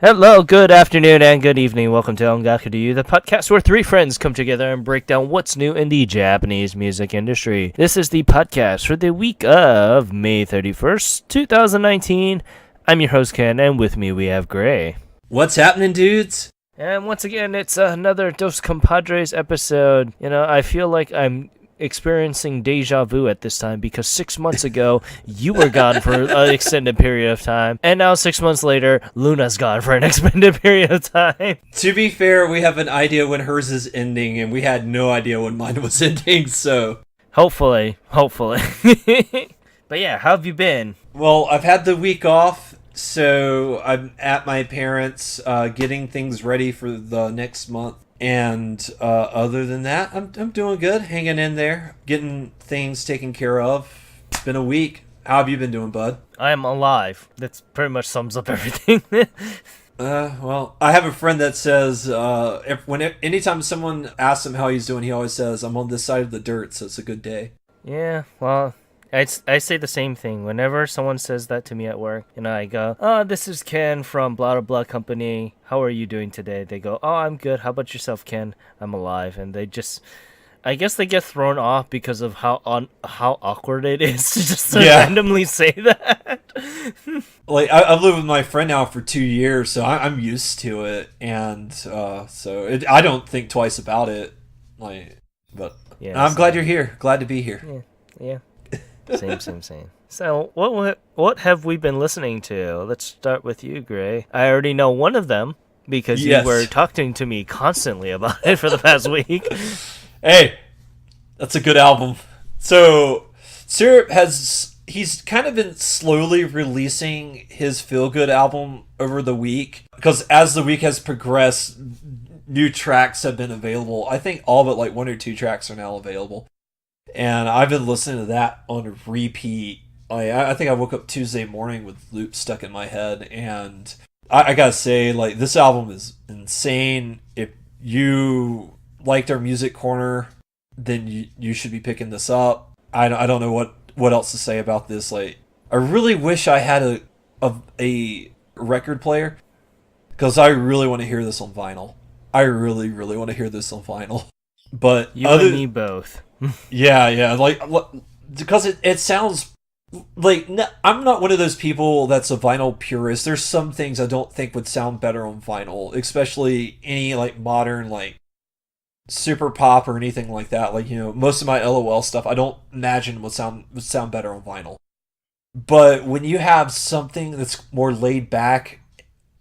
Hello, good afternoon, and good evening. Welcome to Unluck, the podcast where three friends come together and break down what's new in the Japanese music industry. This is the podcast for the week of May 31st, 2019. I'm your host, Ken, and with me we have Gray. What's happening, dudes? And once again, it's another Dos Compadres episode. I feel like I'm experiencing deja vu at this time because 6 months ago you were gone for an extended period of time, and now 6 months later Luna's gone for an extended period of time. To be fair, we have an idea when hers is ending, and we had no idea when mine was ending, so hopefully. But yeah, how have you been? well, I've had the week off, so I'm at my parents' getting things ready for the next month. And other than that, I'm doing good, hanging in there, getting things taken care of. It's been a week. How have you been doing, bud? I am alive. That pretty much sums up everything. Well, I have a friend that says anytime someone asks him how he's doing, he always says, "I'm on this side of the dirt, so it's a good day." Yeah, well, I say the same thing. Whenever someone says that to me at work, I go, "Oh, this is Ken from blah, blah, blah company. How are you doing today?" They go, "Oh, I'm good. How about yourself, Ken?" "I'm alive." And I guess they get thrown off because of how awkward it is to just randomly say that. Like, I've lived with my friend now for 2 years, so I'm used to it, and I don't think twice about it. But yeah, I'm glad you're here. Glad to be here. Yeah. Same. So, what have we been listening to? Let's start with you, Gray. I already know one of them because you were talking to me constantly about it for the past week. Hey, that's a good album. So, Syrup he's kind of been slowly releasing his feel-good album over the week, because as the week has progressed, new tracks have been available. I think all but like 1 or 2 tracks are now available. And I've been listening to that on repeat. I think I woke up Tuesday morning with loops stuck in my head. And I gotta say, like, this album is insane. If you liked our music corner, then you should be picking this up. I don't know what else to say about this. Like, I really wish I had a record player, because I really want to hear this on vinyl. I really, really want to hear this on vinyl. But you and me both. Yeah, like, because it sounds like, I'm not one of those people that's a vinyl purist. There's some things I don't think would sound better on vinyl, especially any like modern like super pop or anything like that. Like, most of my LOL stuff I don't imagine would sound better on vinyl. But when you have something that's more laid back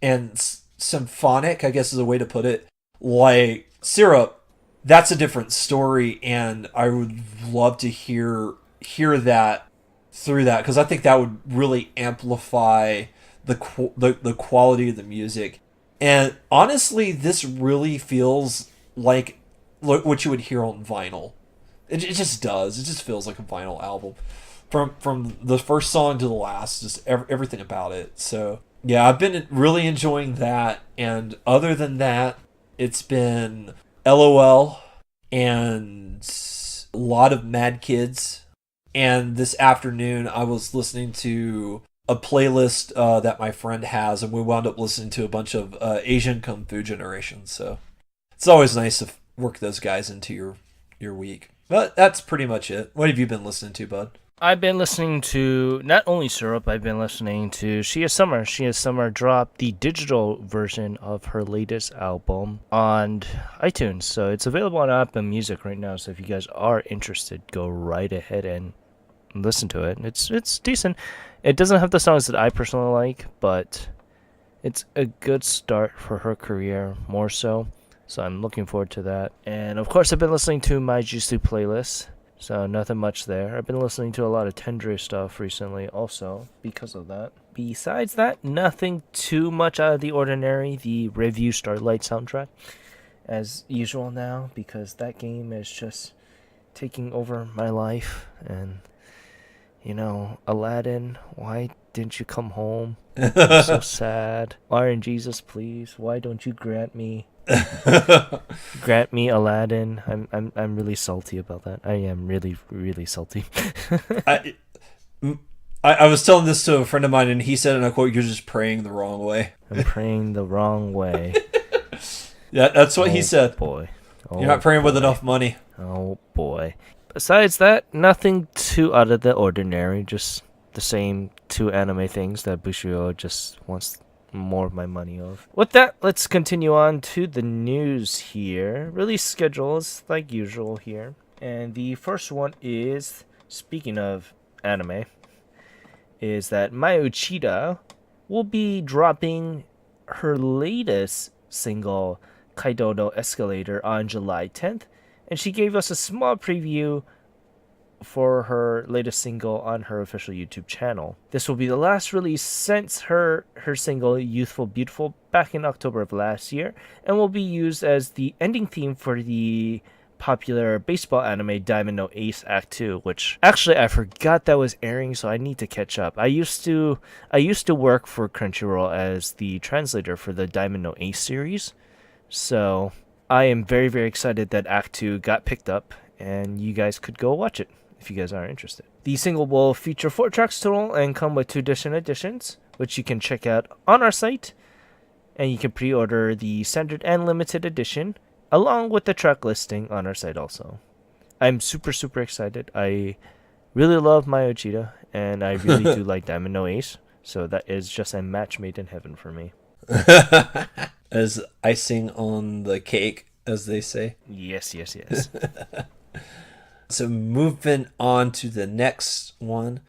and symphonic, I guess is a way to put it, like Syrup, that's a different story, and I would love to hear that through that, because I think that would really amplify the quality of the music. And honestly, this really feels like what you would hear on vinyl. It just does. It just feels like a vinyl album, from the first song to the last, just everything about it. So yeah, I've been really enjoying that, and other than that, it's been LOL and a lot of Mad Kids. And this afternoon I was listening to a playlist that my friend has, and we wound up listening to a bunch of Asian Kung Fu Generation. So it's always nice to work those guys into your week. But that's pretty much it. What have you been listening to, bud? I've been listening to not only Syrup, I've been listening to She Is Summer. She Is Summer dropped the digital version of her latest album on iTunes. So it's available on Apple Music right now. So if you guys are interested, go right ahead and listen to it. It's decent. It doesn't have the songs that I personally like, but it's a good start for her career, more so. So I'm looking forward to that. And of course, I've been listening to my Jisoo playlist. So nothing much there. I've been listening to a lot of Tendre stuff recently also because of that. Besides that, nothing too much out of the ordinary. The Review Starlight soundtrack, as usual now, because that game is just taking over my life. And, Aladdin, why didn't you come home? I'm so sad. Iron Jesus, please, why don't you grant me Aladdin? I'm really salty about that. I am really, really salty. I was telling this to a friend of mine, and he said, and I quote, "You're just praying the wrong way." I'm praying the wrong way. Yeah, that's what he said. Boy. You're not praying with enough money. Oh boy. Besides that, nothing too out of the ordinary. Just the same two anime things that Bushido just wants more of my money of. With that, let's continue on to the news here. Release schedules like usual here. And the first one is, speaking of anime, is that Mai Uchida will be dropping her latest single, Kaido no Escalator, on July 10th. And she gave us a small preview for her latest single on her official YouTube channel. This will be the last release since her single Youthful Beautiful back in October of last year, and will be used as the ending theme for the popular baseball anime Diamond No Ace Act 2, which actually I forgot that was airing, so I need to catch up. I used to work for Crunchyroll as the translator for the Diamond No Ace series, so I am very, very excited that Act 2 got picked up, and you guys could go watch it if you guys are interested. The single will feature 4 tracks total and come with 2 different editions, which you can check out on our site, and you can pre-order the standard and limited edition, along with the track listing on our site also. I'm super, super excited. I really love Mai Uchida, and I really do like Diamond No Ace, so that is just a match made in heaven for me. As icing on the cake, as they say. Yes. So moving on to the next one.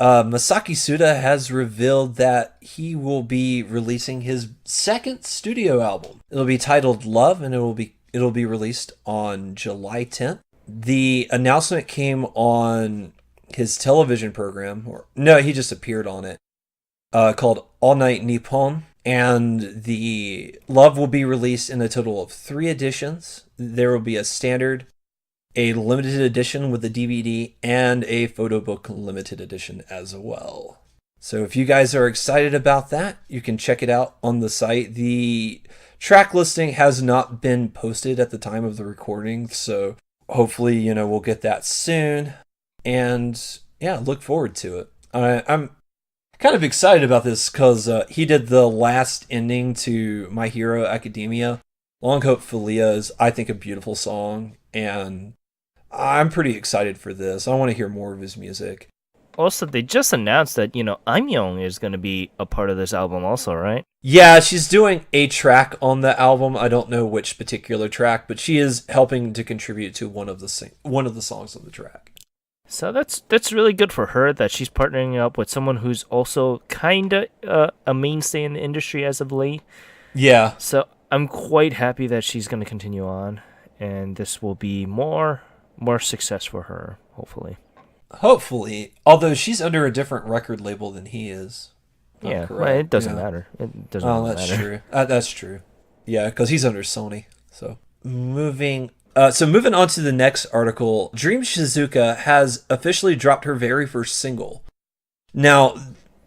Masaki Suda has revealed that he will be releasing his second studio album. It'll be titled Love, and it'll be released on July 10th. The announcement came on his television program, he just appeared on it, called All Night Nippon. And the Love will be released in a total of 3 editions. There will be a standard, a limited edition with a DVD, and a photo book limited edition as well. So if you guys are excited about that, you can check it out on the site. The track listing has not been posted at the time of the recording, so hopefully, we'll get that soon. And yeah, look forward to it. I'm kind of excited about this because he did the last ending to My Hero Academia. Long Hope Philia is, I think, a beautiful song, and I'm pretty excited for this. I want to hear more of his music. Also, they just announced that, Aimyon is going to be a part of this album also, right? Yeah, she's doing a track on the album. I don't know which particular track, but she is helping to contribute to one of the songs on the track. So that's really good for her that she's partnering up with someone who's also kind of a mainstay in the industry as of late. Yeah. So I'm quite happy that she's going to continue on, and this will be more success for her, hopefully. Hopefully, although she's under a different record label than he is. Yeah, well, it doesn't matter. It doesn't really that's matter. True. That's true. Yeah, because he's under Sony. So moving on to the next article, Dream Shizuka has officially dropped her very first single. Now,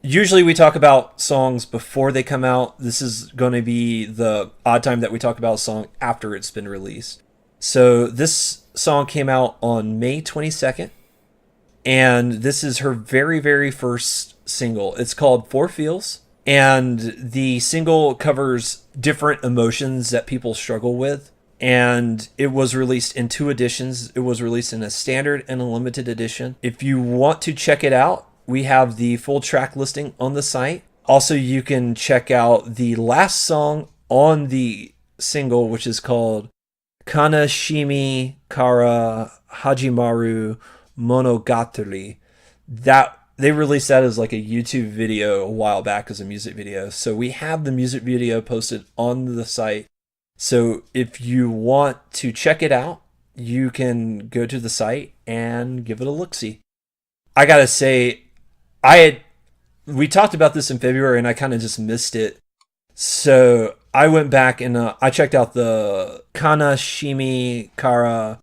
usually we talk about songs before they come out. This is going to be the odd time that we talk about a song after it's been released. So this song came out on May 22nd, and this is her very, very first single. It's called Four Feels, and the single covers different emotions that people struggle with. And it was released in 2 editions. It was released in a standard and a limited edition. If you want to check it out, we have the full track listing on the site. Also, you can check out the last song on the single, which is called Kanashimi Kara Hajimaru Monogatari. That they released that as like a YouTube video a while back as a music video. So we have the music video posted on the site. So if you want to check it out, you can go to the site and give it a look-see. I gotta say, we talked about this in February and I kind of just missed it. So I went back and I checked out the Kanashimi Kara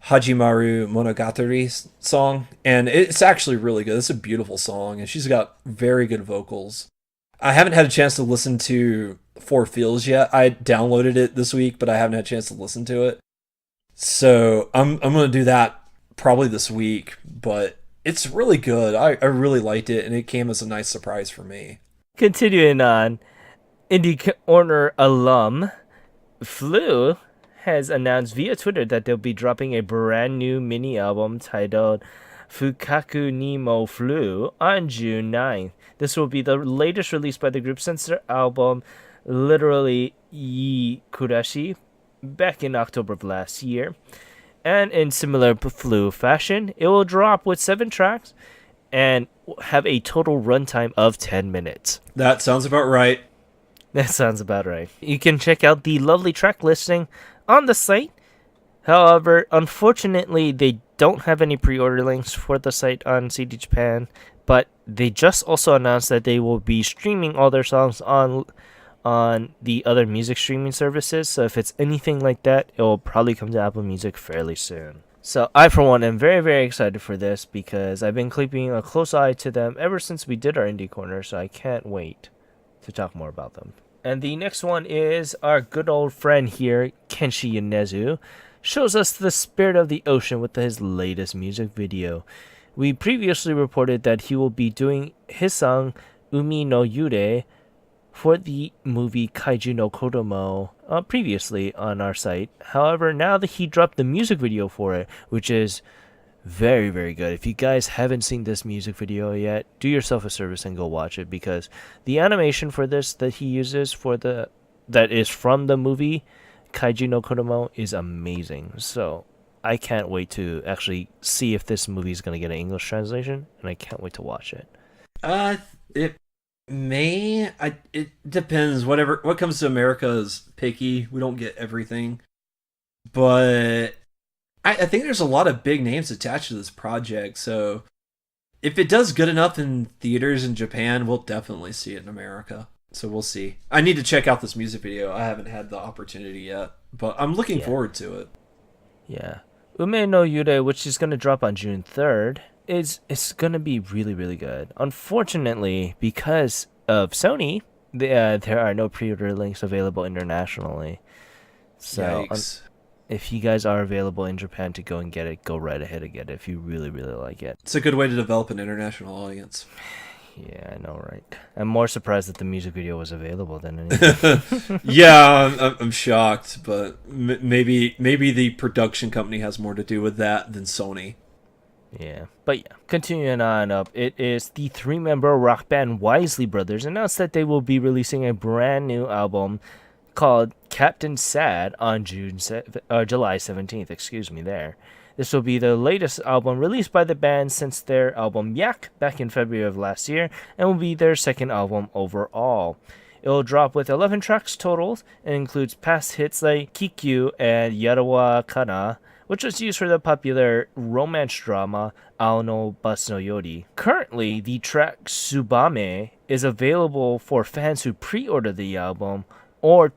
Hajimaru Monogatari song, and it's actually really good. It's a beautiful song, and she's got very good vocals. I haven't had a chance to listen to Four Feels yet. I downloaded it this week, but I haven't had a chance to listen to it. So I'm going to do that probably this week, but It's really good. I really liked it, and it came as a nice surprise for me. Continuing on, Indie Corner alum Flu has announced via Twitter that they'll be dropping a brand new mini album titled Fukaku ni mo Flu on June 9th. This will be the latest release by the group since their album, literally Yi Kurashi, back in October of last year. And in similar Flu fashion, it will drop with 7 tracks and have a total runtime of 10 minutes. That sounds about right. That sounds about right. You can check out the lovely track listing on the site. However, unfortunately, they don't have any pre-order links for the site on CD Japan, but they just also announced that they will be streaming all their songs on the other music streaming services. So if it's anything like that, it will probably come to Apple Music fairly soon. So I, for one, am very, very excited for this because I've been keeping a close eye to them ever since we did our Indie Corner, so I can't wait to talk more about them. And the next one is our good old friend here, Kenshi Yonezu, shows us the spirit of the ocean with his latest music video. We previously reported that he will be doing his song Umi no Yure for the movie Kaiju no Kodomo previously on our site. However, now that he dropped the music video for it, which is very, very good. If you guys haven't seen this music video yet, do yourself a service and go watch it, because the animation for this that he uses that is from the movie Kaiju no Kodomo is amazing. So I can't wait to actually see if this movie is going to get an English translation, and I can't wait to watch it. It may. It depends. What comes to America is picky. We don't get everything, but I think there's a lot of big names attached to this project. So if it does good enough in theaters in Japan, we'll definitely see it in America. So we'll see. I need to check out this music video. I haven't had the opportunity yet, but I'm looking forward to it. Yeah. Ume no Yure, which is going to drop on June 3rd, it's going to be really, really good. Unfortunately, because of Sony, there are no pre-order links available internationally. So if you guys are available in Japan to go and get it, go right ahead and get it if you really, really like it. It's a good way to develop an international audience. Yeah, I know, right? I'm more surprised that the music video was available than anything. Yeah, I'm shocked, but maybe the production company has more to do with that than Sony. Yeah, but yeah, continuing on up, it is the 3-member rock band Wisely Brothers announced that they will be releasing a brand new album called Captain Sad on July 17th. Excuse me there. This will be the latest album released by the band since their album Yak back in February of last year, and will be their second album overall. It will drop with 11 tracks total and includes past hits like Kikyu and Yarawa Kana, which was used for the popular romance drama Ao no Bus no Yori. Currently, the track Tsubame is available for fans who pre-order the album or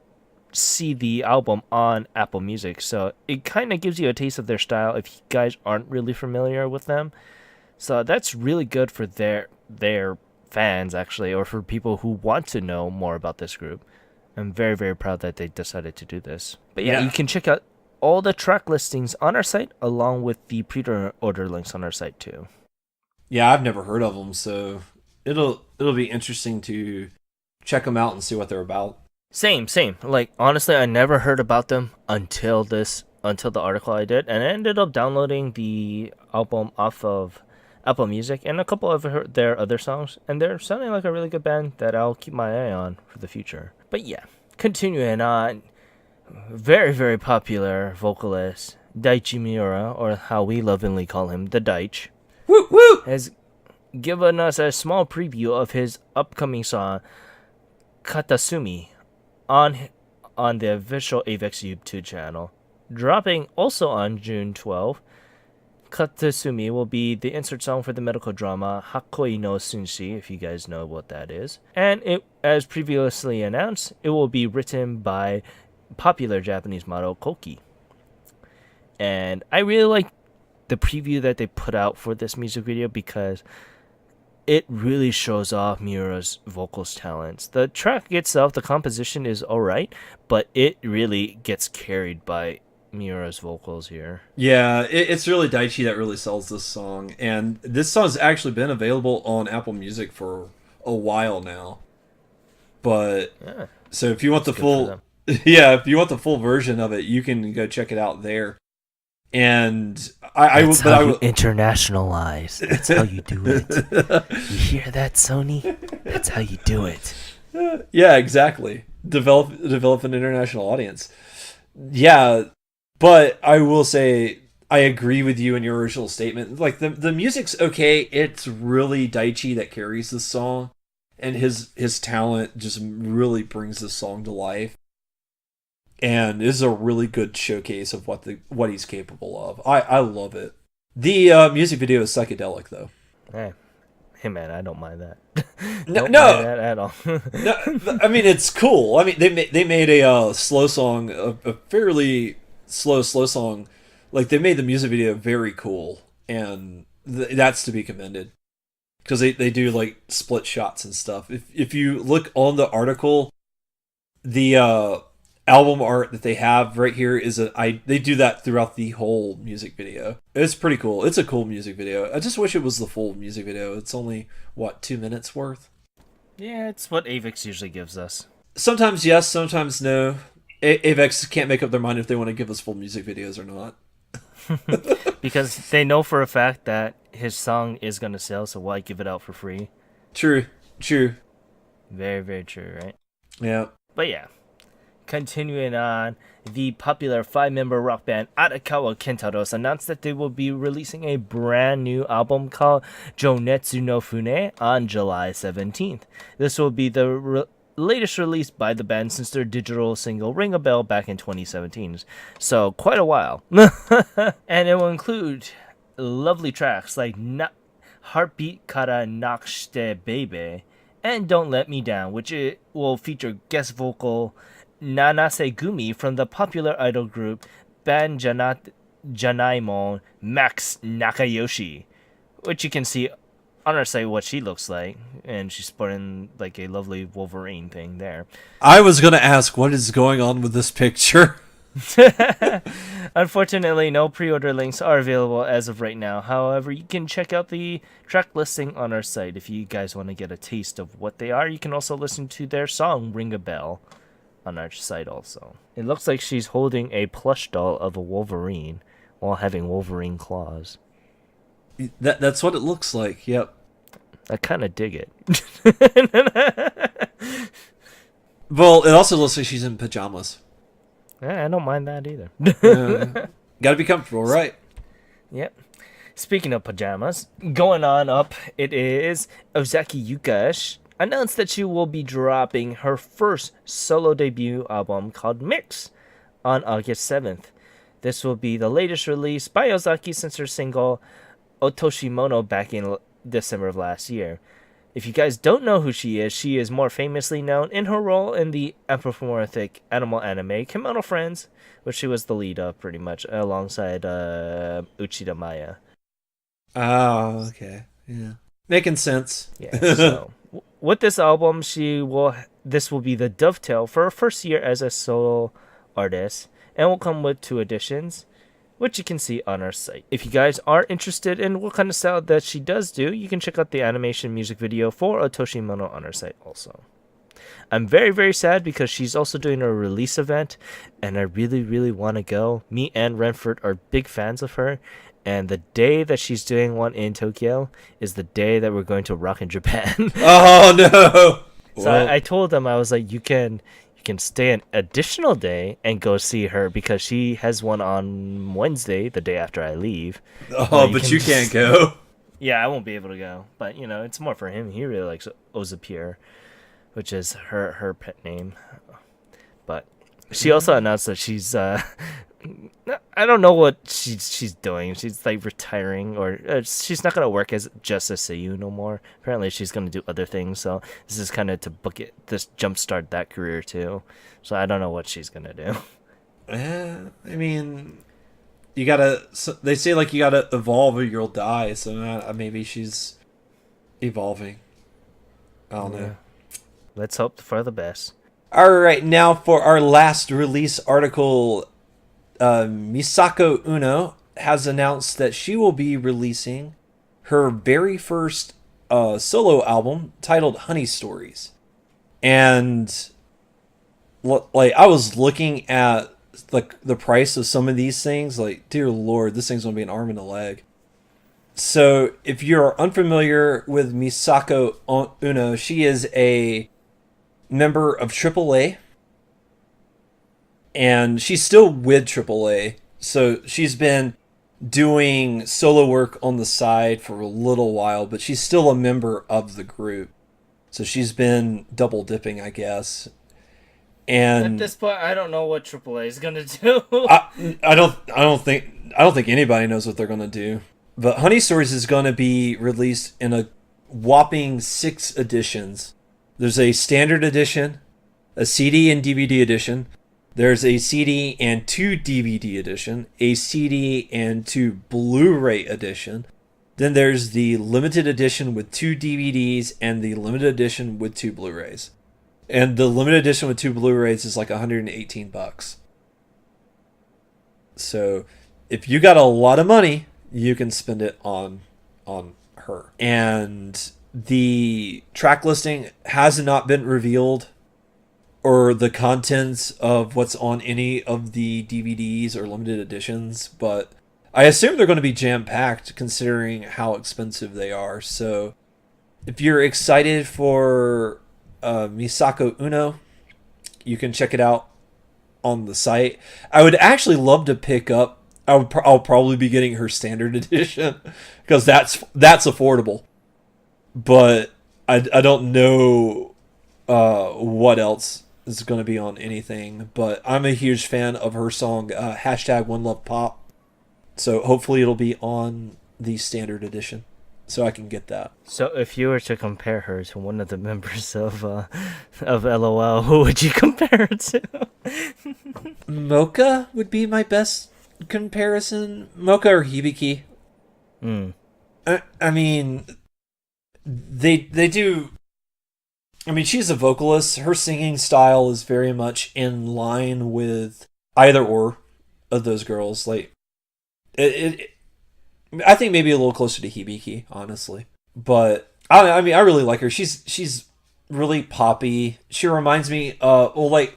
see the album on Apple Music, so it kind of gives you a taste of their style if you guys aren't really familiar with them. So that's really good for their fans, actually, or for people who want to know more about this group. I'm very, very proud that they decided to do this. But yeah, you can check out all the track listings on our site along with the pre-order links on our site too. Yeah, I've never heard of them, so it'll be interesting to check them out and see what they're about. Same. Like, honestly, I never heard about them until the article I did, and I ended up downloading the album off of Apple Music and a couple of their other songs, and they're sounding like a really good band that I'll keep my eye on for the future. But yeah, continuing on, very, very popular vocalist Daichi Miura, or how we lovingly call him, the Daich, has given us a small preview of his upcoming song Katasumi on the official Avex YouTube channel. Dropping also on June 12th, Katasumi will be the insert song for the medical drama Hakoi no Sunshi, if you guys know what that is. And it, as previously announced, it will be written by popular Japanese model Koki. And I really like the preview that they put out for this music video because it really shows off Miura's vocals talents. The track itself, the composition is alright, but it really gets carried by Miura's vocals here. Yeah, it's really Daichi that really sells this song, and this song has actually been available on Apple Music for a while now. But Yeah, so if you want the good for full, them. yeah, if you want the full version of it, you can go check it out there. And That's but how I you will. internationalize. That's how you do it. You hear that, Sony? That's how you do it. Yeah, exactly. Develop an international audience. Yeah, but I will say I agree with you in your original statement. Like the music's okay. It's really Daichi that carries this song, and his talent just really brings this song to life. And this is a really good showcase of what he's capable of. I love it. The music video is psychedelic though. Hey man, I don't mind that. No, Don't mind no, that at all. no. I mean, it's cool. I mean, they made a slow song, a fairly slow song. Like they made the music video very cool, and that's to be commended because they do like split shots and stuff. If you look on the article, the album art that they have right here is they do that throughout the whole music video. It's pretty cool. It's a cool music video. I just wish it was the full music video. It's only what 2 minutes worth. Yeah, it's what Avix usually gives us. Sometimes yes, sometimes no. Avex can't make up their mind if they want to give us full music videos or not. Because they know for a fact that his song is going to sell, so why give it out for free? True. Very, very true, right? Yeah. But yeah, continuing on, the popular 5-member rock band Arakawa Kentaros announced that they will be releasing a brand new album called Jonetsu no Fune on July 17th. This will be the latest release by the band since their digital single Ring a Bell back in 2017. So quite a while. And it will include lovely tracks like Heartbeat Kara Nakshite Baby and Don't Let Me Down, which it will feature guest vocal Nanase Gumi from the popular idol group Band Janaimon Max Nakayoshi, which you can see on our site what she looks like, and she's sporting like a lovely Wolverine thing there. I was gonna ask what is going on with this picture. Unfortunately, no pre-order links are available as of right now. However, you can check out the track listing on our site if you guys want to get a taste of what they are. You can also listen to their song Ring a Bell on our site also. It looks like she's holding a plush doll of a Wolverine while having Wolverine claws. That's what it looks like. Yep. I kind of dig it. Well, it also looks like she's in pajamas. I don't mind that either. Gotta be comfortable, right? Yep. Speaking of pajamas, going on up, it is Ozaki Yuka announced that she will be dropping her first solo debut album called Mix on August 7th. This will be the latest release by Ozaki since her single Otoshimono back in December of last year. If you guys don't know who she is more famously known in her role in the anthropomorphic animal anime Kimono Friends, which she was the lead of pretty much alongside Uchida Maya. Oh, okay. Yeah. Making sense. Yeah, so with this album, this will be the dovetail for her first year as a solo artist, and will come with 2 editions, which you can see on our site. If you guys are interested in what kind of style that she does do, you can check out the animation music video for Otoshimono on our site also. I'm very, very sad because she's also doing a release event, and I really, really want to go. Me and Renford are big fans of her, and the day that she's doing one in Tokyo is the day that we're going to rock in Japan. Oh no! So I told them, I was like, you can stay an additional day and go see her because she has one on Wednesday, the day after I leave. Oh, but you can't go. Yeah, I won't be able to go. But, it's more for him. He really likes Ozapure, which is her pet name. But she also announced that she's I don't know what she's doing. She's like retiring, or she's not gonna work as just a seiyuu no more. Apparently, she's gonna do other things. So this is kind of to this jumpstart that career too. So I don't know what she's gonna do. I mean, you gotta. They say like you gotta evolve or you'll die. So maybe she's evolving. I don't know. Let's hope for the best. All right, now for our last release article. Misako Uno has announced that she will be releasing her very first solo album titled Honey Stories. And like I was looking at the price of some of these things, like dear lord, this thing's gonna be an arm and a leg. So if you're unfamiliar with Misako Uno, she is a member of AAA, and she's still with AAA. So she's been doing solo work on the side for a little while, but she's still a member of the group. So she's been double dipping, I guess. At And this point, I don't know what AAA is gonna do. I don't think anybody knows what they're gonna do. But Honey Stories is gonna be released in a whopping 6 editions. There's a standard edition, a CD and DVD edition. There's a CD and 2 DVD edition, a CD and 2 Blu-ray edition. Then there's the limited edition with 2 DVDs and the limited edition with 2 Blu-rays. And the limited edition with 2 Blu-rays is like $118. So if you got a lot of money, you can spend it on her. And the track listing has not been revealed, or the contents of what's on any of the DVDs or limited editions, but I assume they're going to be jam-packed considering how expensive they are. So if you're excited for Misako Uno, you can check it out on the site. I would actually love to pick up, I'll probably be getting her standard edition because that's affordable. But I don't know what else is going to be on anything. But I'm a huge fan of her song hashtag One Love Pop. So hopefully it'll be on the standard edition, so I can get that. So if you were to compare her to one of the members of LOL, who would you compare her to? Mocha would be my best comparison. Mocha or Hibiki. I mean, they do. I mean, she's a vocalist. Her singing style is very much in line with either or of those girls. Like I think maybe a little closer to Hibiki, honestly. But I mean, I really like her. She's really poppy. She reminds me, like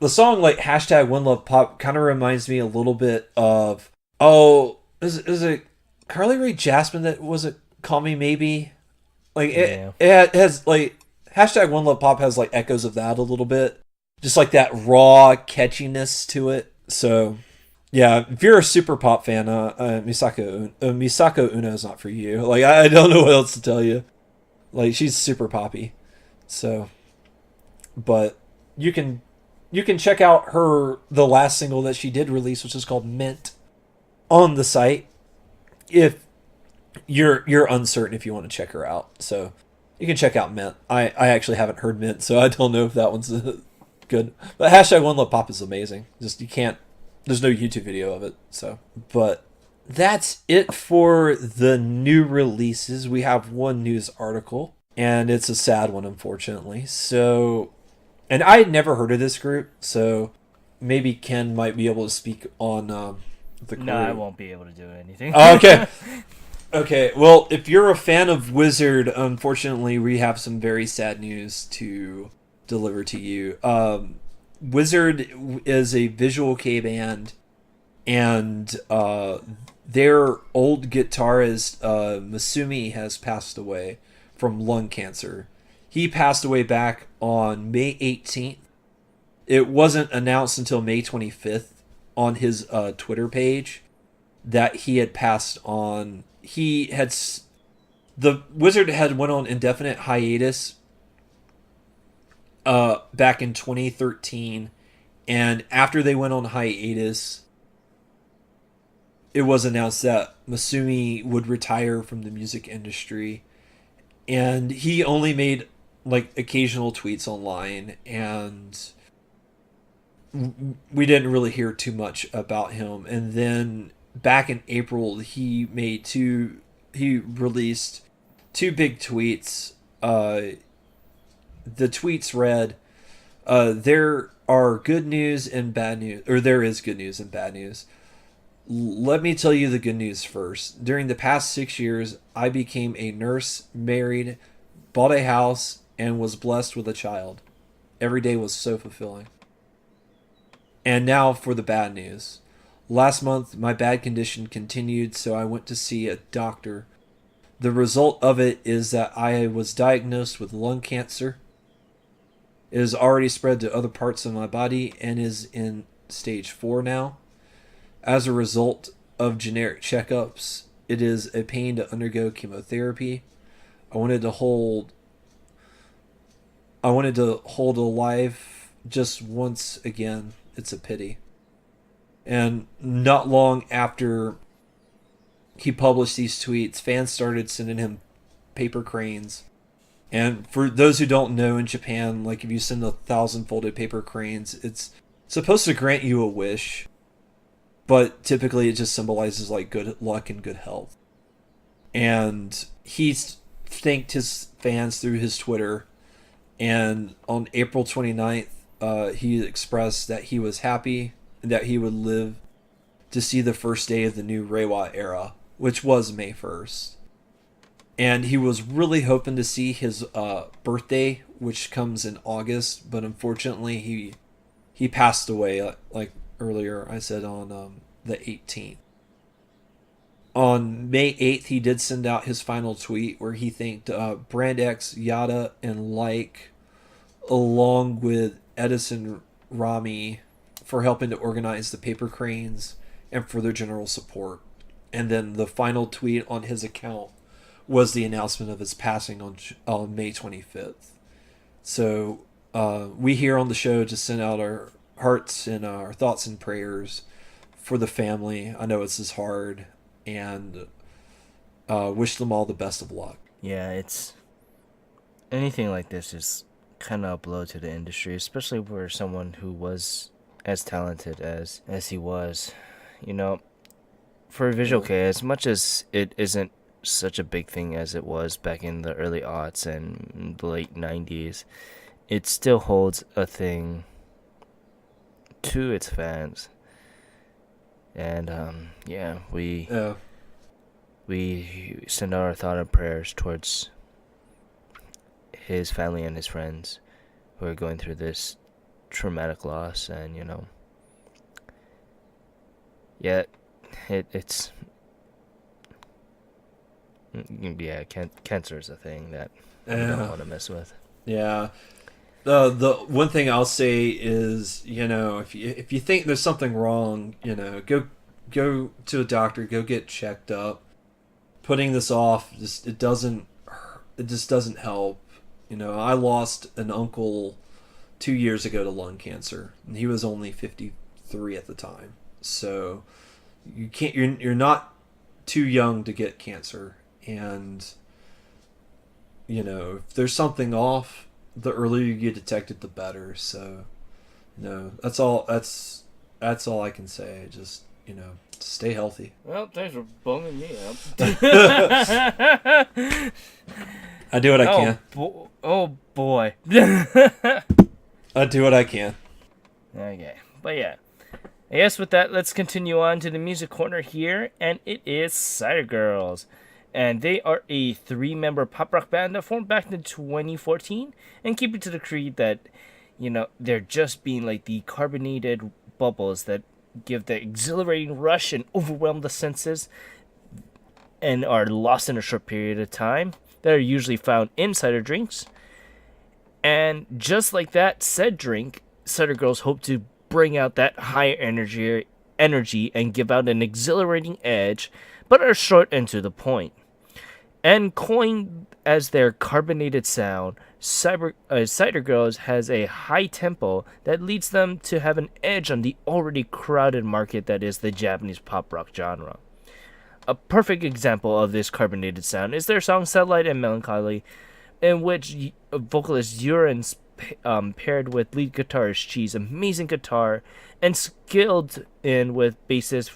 the song like hashtag One Love Pop kind of reminds me a little bit of is it Carly Rae Jepsen that was it Call Me Maybe? Like it has like hashtag One Love Pop has like echoes of that a little bit, just like that raw catchiness to it. So. Yeah, if you're a super pop fan, Misako Uno is not for you. Like, I don't know what else to tell you. Like, she's super poppy. So, but you can check out the last single that she did release, which is called Mint, on the site. If you're uncertain if you want to check her out, so you can check out Mint. I actually haven't heard Mint, so I don't know if that one's good. But hashtag One Love Pop is amazing. Just you can't. There's no YouTube video of it, so. But that's it for the new releases. We have one news article, and it's a sad one, unfortunately. So, and I had never heard of this group, so maybe Ken might be able to speak on the group. No, I won't be able to do anything. Okay. Okay, well, if you're a fan of Wizard, unfortunately, we have some very sad news to deliver to you. Wizard is a visual kei band, and their old guitarist Masumi has passed away from lung cancer. He passed away back on May 18th. It wasn't announced until May 25th on his Twitter page that he had passed on. The Wizard had went on indefinite hiatus back in 2013, and after they went on hiatus, it was announced that Masumi would retire from the music industry, and he only made like occasional tweets online, and we didn't really hear too much about him. And then back in April, he released 2 big tweets. The tweets read, There are good news and bad news, or there is good news and bad news. Let me tell you the good news first. During the past 6 years, I became a nurse, married, bought a house, and was blessed with a child. Every day was so fulfilling. And now for the bad news. Last month, my bad condition continued, so I went to see a doctor. The result of it is that I was diagnosed with lung cancer. It has already spread to other parts of my body and is in stage 4 now. As a result of generic checkups, it is a pain to undergo chemotherapy. I wanted to hold alive just once again. It's a pity. And not long after he published these tweets, fans started sending him paper cranes. And for those who don't know, in Japan, like if you send 1,000 folded paper cranes, it's supposed to grant you a wish. But typically it just symbolizes like good luck and good health. And he thanked his fans through his Twitter. And on April 29th, he expressed that he was happy and that he would live to see the first day of the new Reiwa era, which was May 1st. And he was really hoping to see his birthday, which comes in August, but unfortunately he passed away, like earlier I said, on the 18th. On May 8th, he did send out his final tweet where he thanked Brand X, Yada, and Like, along with Edison Rami, for helping to organize the paper cranes and for their general support. And then the final tweet on his account was the announcement of his passing on May 25th. So we here on the show just send out our hearts and our thoughts and prayers for the family. I know this is hard, and wish them all the best of luck. Yeah, it's anything like this is kind of a blow to the industry, especially for someone who was as talented as he was. You know, for Visual Kei, as much as it isn't such a big thing as it was back in the early aughts and the late 90s, it still holds a thing to its fans. And we send our thought and prayers towards his family and his friends who are going through this traumatic loss. And it's cancer is a thing that you don't want to mess with. Yeah. The one thing I'll say is, if you think there's something wrong, go to a doctor, go get checked up. Putting this off it just doesn't help. I lost an uncle 2 years ago to lung cancer, and he was only 53 at the time. So you're not too young to get cancer, and if there's something off, the earlier you get detected, the better. So, that's all I can say. Just, stay healthy. Well, thanks for bumming me up. I do what I can. Oh boy. I do what I can. Okay, but yeah. I guess with that, let's continue on to the music corner here, and it is Cider Girls. And they are a 3-member pop rock band that formed back in 2014, and keep it to the creed that, they're just being like the carbonated bubbles that give the exhilarating rush and overwhelm the senses, and are lost in a short period of time, that are usually found in cider drinks. And just like that said drink, Cider Girls hope to bring out that higher energy and give out an exhilarating edge, but are short and to the point. And coined as their carbonated sound, Cider Girls has a high tempo that leads them to have an edge on the already crowded market that is the Japanese pop rock genre. A perfect example of this carbonated sound is their song Satellite and Melancholy, in which vocalist Yurin's paired with lead guitarist Chi's amazing guitar and skilled in with bassist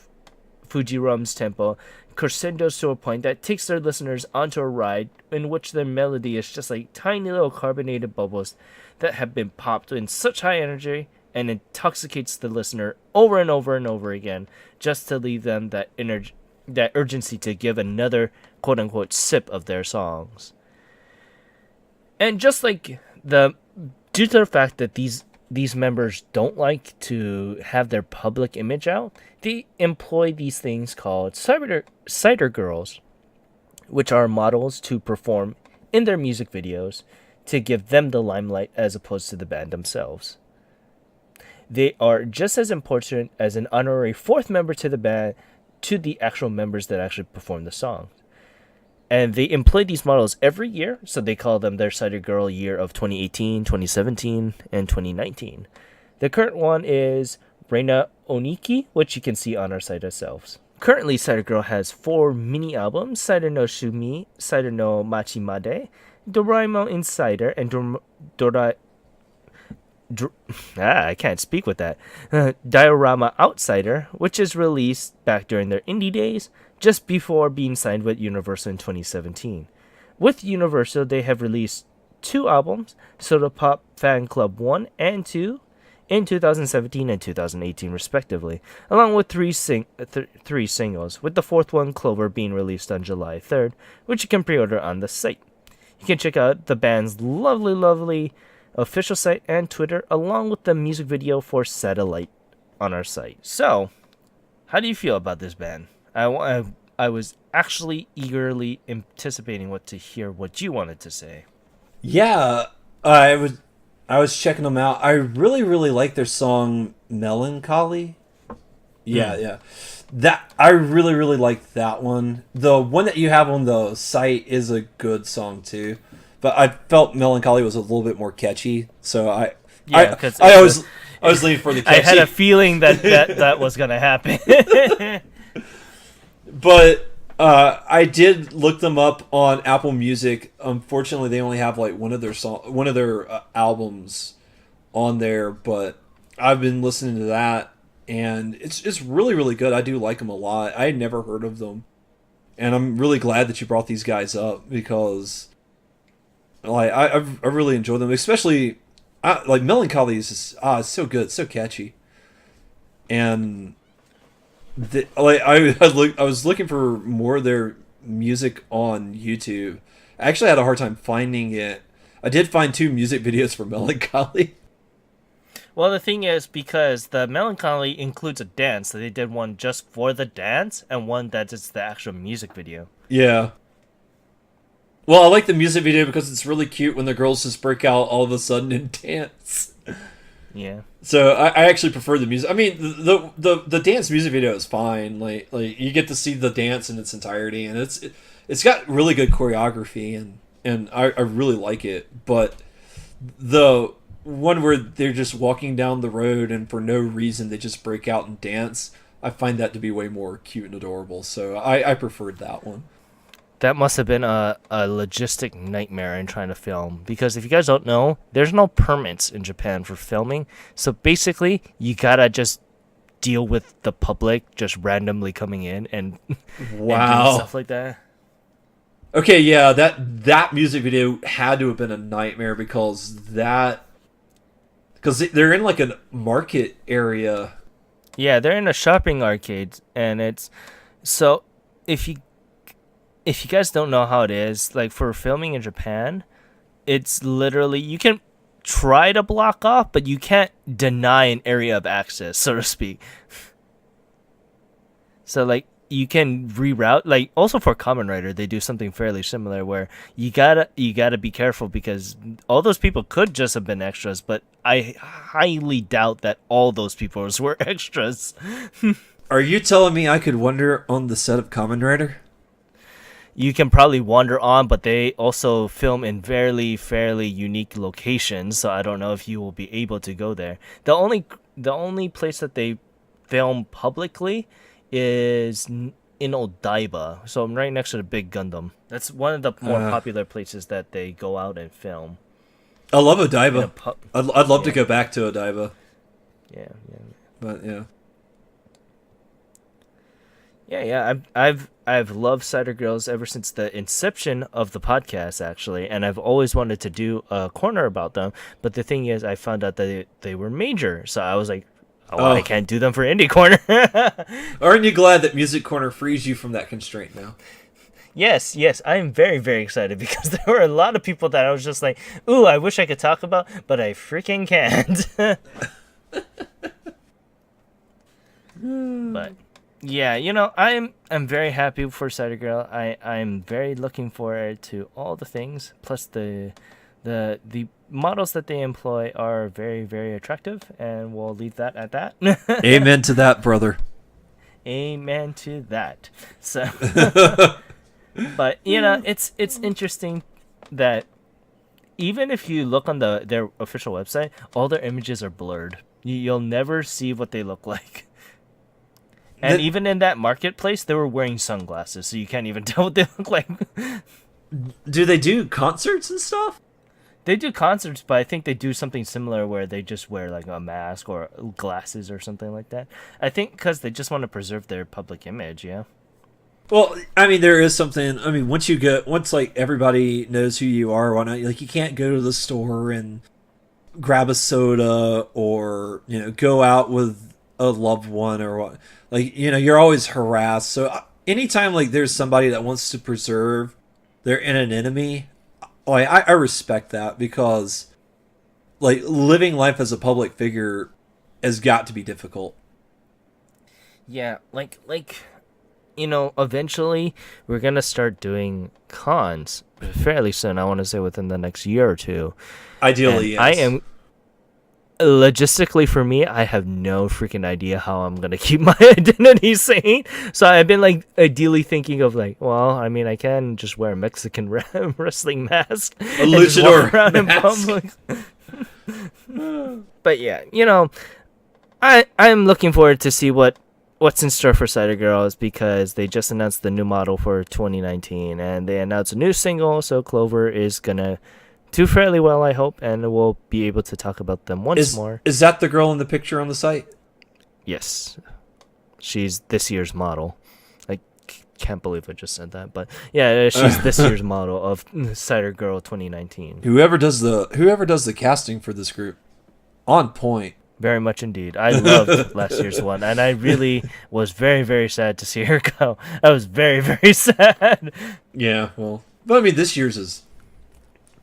Fujirum's tempo, crescendos to a point that takes their listeners onto a ride in which their melody is just like tiny little carbonated bubbles that have been popped in such high energy and intoxicates the listener over and over and over again just to leave them that that urgency to give another quote-unquote sip of their songs. And just like due to the fact that these members don't like to have their public image out, they employ these things called Cider Girls, which are models to perform in their music videos to give them the limelight as opposed to the band themselves. They are just as important as an honorary fourth member to the band to the actual members that actually perform the songs. And they employ these models every year, so they call them their Cider Girl year of 2018, 2017, and 2019. The current one is Reina Oniki, which you can see on our site ourselves. Currently, Cider Girl has 4 mini albums: Cider no Shumi, Cider no Machimade, Doraemon Insider, and I can't speak with that. Diorama Outsider, which is released back during their indie days, just before being signed with Universal in 2017. With Universal, they have released 2 albums, Soda Pop Fan Club 1 and 2, in 2017 and 2018 respectively, along with 3 singles, with the 4th one, Clover, being released on July 3rd, which you can pre-order on the site. You can check out the band's lovely official site and Twitter, along with the music video for Satellite on our site. So, how do you feel about this band? I was actually eagerly anticipating to hear what you wanted to say. Yeah, I was checking them out. I really like their song Melancholy. Yeah. That I really like that one. The one that you have on the site is a good song too. But I felt Melancholy was a little bit more catchy, so I was leaning for the catchy. I had a feeling that was gonna happen. But I did look them up on Apple Music. Unfortunately, they only have like one of their albums on there. But I've been listening to that, and it's really good. I do like them a lot. I had never heard of them, and I'm really glad that you brought these guys up because. Like I really enjoy them, especially like Melancholy is just, so good, so catchy, and I was looking for more of their music on YouTube. I actually had a hard time finding it. I did find 2 music videos for Melancholy. Well, the thing is, because the Melancholy includes a dance, so they did one just for the dance and one that is the actual music video. Yeah. Well, I like the music video because it's really cute when the girls just break out all of a sudden and dance. Yeah. So I actually prefer the music. I mean, the dance music video is fine. Like you get to see the dance in its entirety, and it's got really good choreography, and I really like it. But the one where they're just walking down the road and for no reason they just break out and dance, I find that to be way more cute and adorable. So I preferred that one. That must have been a logistic nightmare in trying to film, because if you guys don't know, there's no permits in Japan for filming. So basically, you gotta just deal with the public just randomly coming in and, wow. and doing stuff like that. Okay, yeah, that music video had to have been a nightmare because they're in like a market area. Yeah, they're in a shopping arcade, and it's so if you guys don't know how it is, like for filming in Japan, it's literally, you can try to block off, but you can't deny an area of access, so to speak. So like you can reroute, like also for Kamen Rider, they do something fairly similar where you gotta be careful because all those people could just have been extras, but I highly doubt that all those people were extras. Are you telling me I could wander on the set of Kamen Rider? You can probably wander on, but they also film in fairly unique locations, so I don't know if you will be able to go there. The only place that they film publicly is in Odaiba, so I'm right next to the big Gundam. That's one of the more popular places that they go out and film. I love Odaiba. I'd love to go back to Odaiba. Yeah. But yeah. Yeah. I've loved Cider Girls ever since the inception of the podcast, actually, and I've always wanted to do a corner about them. But the thing is, I found out that they were major, so I was like, oh, I can't do them for Indie Corner. Aren't you glad that Music Corner frees you from that constraint now? Yes, I am very, very excited because there were a lot of people that I was just like, ooh, I wish I could talk about, but I freaking can't. But yeah, I'm very happy for Cider Girl. I'm very looking forward to all the things. Plus the models that they employ are very, very attractive, and we'll leave that at that. Amen to that, brother. Amen to that. So, but it's interesting that even if you look on their official website, all their images are blurred. You'll never see what they look like. And even in that marketplace, they were wearing sunglasses, so you can't even tell what they look like. Do they do concerts and stuff? They do concerts, but I think they do something similar where they just wear like a mask or glasses or something like that. I think because they just want to preserve their public image, yeah. Well, I mean, there is something. I mean, once like everybody knows who you are, whatnot, like you can't go to the store and grab a soda or go out with a loved one or what. Like you're always harassed. So anytime like there's somebody that wants to preserve their anonymity, I respect that because like living life as a public figure has got to be difficult. Yeah, like eventually we're gonna start doing cons fairly soon. I want to say within the next year or two. Ideally, and yes. I am logistically for me. I have no freaking idea how I'm gonna keep my identity sane. So I've been like ideally thinking of like, well, I mean, I can just wear a Mexican wrestling mask, a luchador around mask. in public. But yeah, I'm looking forward to see what's in store for Cider Girls because they just announced the new model for 2019 and they announced a new single, so Clover is gonna do fairly well, I hope, and we'll be able to talk about them once more. Is that the girl in the picture on the site? Yes, she's this year's model. I can't believe I just said that, but yeah, she's this year's model of Cider Girl 2019. Whoever does the casting for this group, on point. Very much indeed. I loved last year's one, and I really was very, very sad to see her go. I was very, very sad. Yeah, well, but I mean, this year's is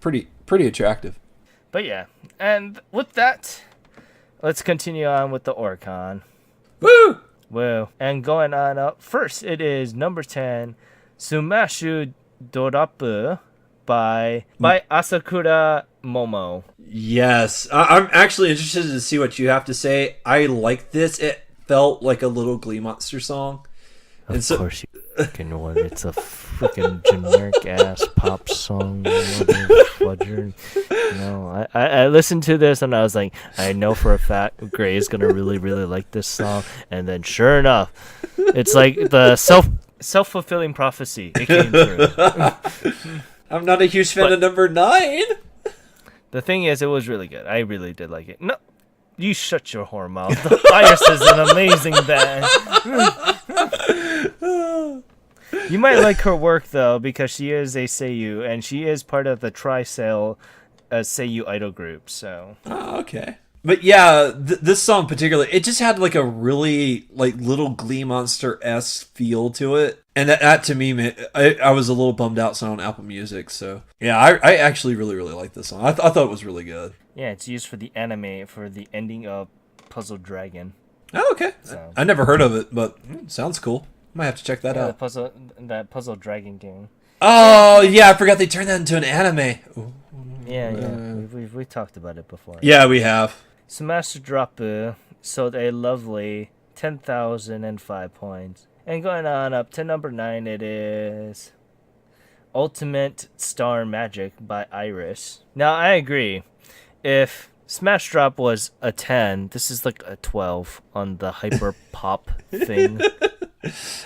pretty attractive. But yeah, and with that, let's continue on with the Oricon. Woo! Woo. And going on up, first it is number 10, Sumashu Dorapu by Asakura Momo. Yes, I'm actually interested to see what you have to say. I like this. It felt like a little Glee Monster song. Of course you fucking would. It's a freaking generic ass pop song. Fudger. No, I listened to this and I was like, I know for a fact Gray is gonna really, really like this song. And then sure enough, it's like the self-fulfilling prophecy. It came through. I'm not a huge fan of number 9. The thing is, it was really good. I really did like it. No, you shut your whore mouth. The Virus is an amazing band. You might like her work though, because she is a seiyuu, and she is part of the Tri-Cell seiyuu idol group. So. Oh, okay. But yeah, this song particularly, it just had like a really like little Glee Monster-esque feel to it. And that to me, man, I was a little bummed out it's not on Apple Music. So yeah, I actually really, really like this song. I thought it was really good. Yeah, it's used for the anime for the ending of Puzzle Dragon. Oh, okay. So. I never heard of it, but sounds cool. Might have to check that out. That Puzzle Dragon game. Oh, yeah, I forgot they turned that into an anime. Ooh. Yeah. We talked about it before. Yeah, we have. Smash Drop sold a lovely 10,005 points. And going on up to number 9, it is Ultimate Star Magic by Iris. Now, I agree. If Smash Drop was a 10, this is like a 12 on the hyper pop thing.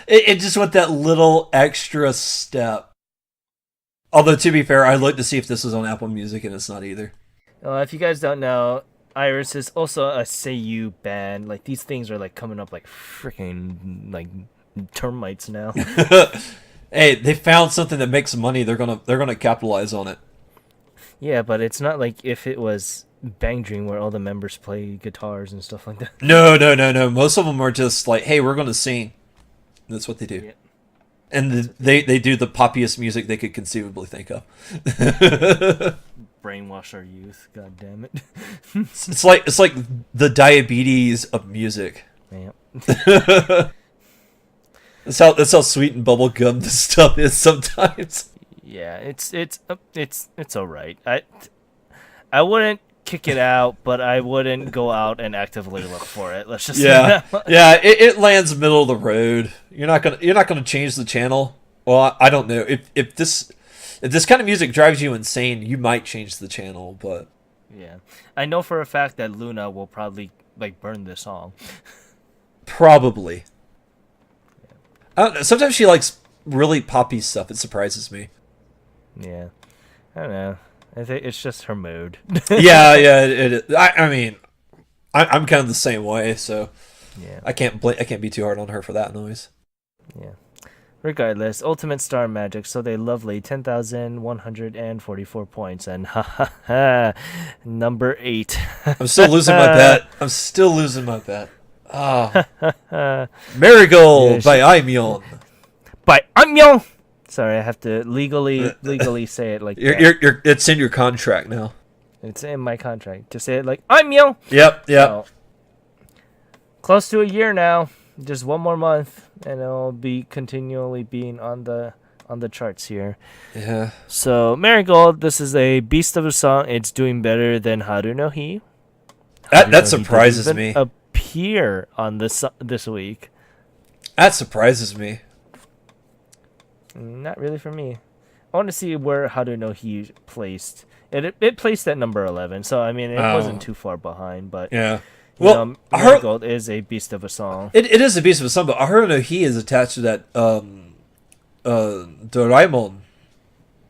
It just went that little extra step. Although, to be fair, I looked to see if this was on Apple Music, and it's not either. If you guys don't know, Iris is also a seiyuu band. Like, these things are like coming up like freaking like termites now. Hey, they found something that makes money. They're gonna capitalize on it. Yeah, but it's not like if it was Bang Dream where all the members play guitars and stuff like that. No, no, no, no. Most of them are just like, hey, we're gonna sing. That's what they do. Yeah. And they do the poppiest music they could conceivably think of. Brainwash our youth, god damn it. It's like the diabetes of music. Yeah. That's how sweet and bubblegum this stuff is sometimes. Yeah, it's all right. I wouldn't kick it out, but I wouldn't go out and actively look for it. Let's just say that. Yeah. It lands middle of the road. You're not gonna change the channel. Well, I don't know if this kind of music drives you insane, you might change the channel. But Yeah, I know for a fact that Luna will probably like burn this song. probably. I don't know. Sometimes she likes really poppy stuff. It surprises me. Yeah, I don't know. I think it's just her mood. Yeah. I mean, I'm kind of the same way, so Yeah. I can't be too hard on her for that noise. Yeah. Regardless, Ultimate Star Magic, so they lovely 10,144 points, and number 8. I'm still losing my bet. Ah, Marigold by Aimyon. By Amyeong. Sorry, I have to legally say it like that. It's in your contract now. It's in my contract to say it like Amyeong. Yep. So, close to a year now. Just one more month, and it'll be continually being on the charts here. Yeah. So Marigold, this is a beast of a song. It's doing better than Haru no Hi. That surprises me. Appear on this week. That surprises me. Not really for me. I want to see where Haru no Hi placed. It placed at number 11, so I mean it wasn't too far behind, but Yeah. you know, Marigold is a beast of a song. It is a beast of a song, but Haru no Hi is attached to that Doraemon